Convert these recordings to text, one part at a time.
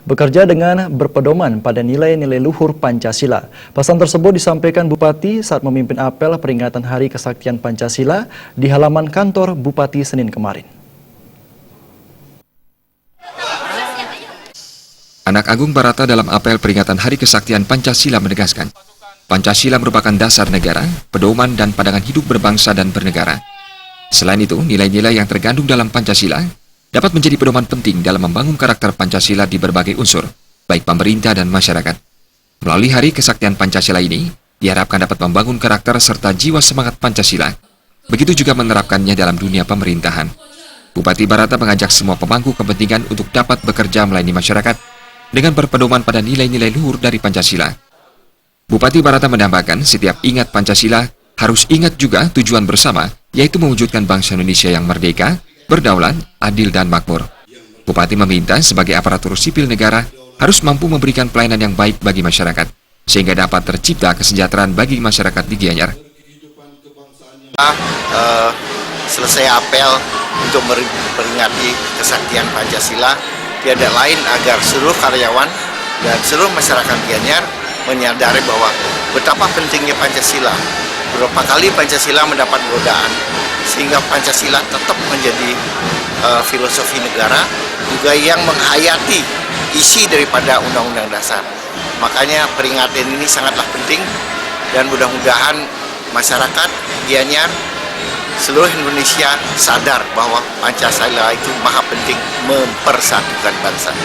bekerja dengan berpedoman pada nilai-nilai luhur Pancasila. Pesan tersebut disampaikan Bupati saat memimpin apel peringatan Hari Kesaktian Pancasila di halaman kantor Bupati Senin kemarin. Anak Agung Barata dalam apel peringatan Hari Kesaktian Pancasila menegaskan, Pancasila merupakan dasar negara, pedoman dan pandangan hidup berbangsa dan bernegara. Selain itu, nilai-nilai yang terkandung dalam Pancasila dapat menjadi pedoman penting dalam membangun karakter Pancasila di berbagai unsur, baik pemerintah dan masyarakat. Melalui Hari Kesaktian Pancasila ini, diharapkan dapat membangun karakter serta jiwa semangat Pancasila. Begitu juga menerapkannya dalam dunia pemerintahan. Bupati Barata mengajak semua pemangku kepentingan untuk dapat bekerja melayani masyarakat dengan berpedoman pada nilai-nilai luhur dari Pancasila. Bupati Barata menambahkan, setiap ingat Pancasila harus ingat juga tujuan bersama, yaitu mewujudkan bangsa Indonesia yang merdeka, berdaulat, adil dan makmur. Bupati meminta sebagai aparatur sipil negara harus mampu memberikan pelayanan yang baik bagi masyarakat, sehingga dapat tercipta kesejahteraan bagi masyarakat di Gianyar. Selesai apel untuk memperingati kesaktian Pancasila, tiada lain agar seluruh karyawan dan seluruh masyarakat Gianyar menyadari bahwa betapa pentingnya Pancasila. Beberapa kali Pancasila mendapat godaan, sehingga Pancasila tetap menjadi filosofi negara, juga yang menghayati isi daripada Undang-Undang Dasar. Makanya peringatan ini sangatlah penting, dan mudah-mudahan masyarakat Gianyar, seluruh Indonesia sadar bahwa Pancasila itu maha penting mempersatukan bangsa.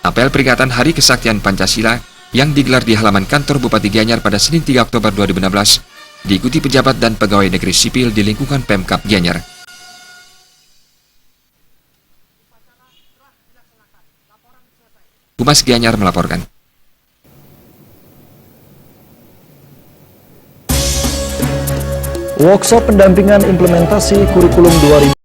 Apel peringatan Hari Kesaktian Pancasila yang digelar di halaman kantor Bupati Gianyar pada Senin 3 Oktober 2016 diikuti pejabat dan pegawai negeri sipil di lingkungan Pemkab Gianyar. Humas Gianyar melaporkan. Workshop pendampingan implementasi kurikulum 2000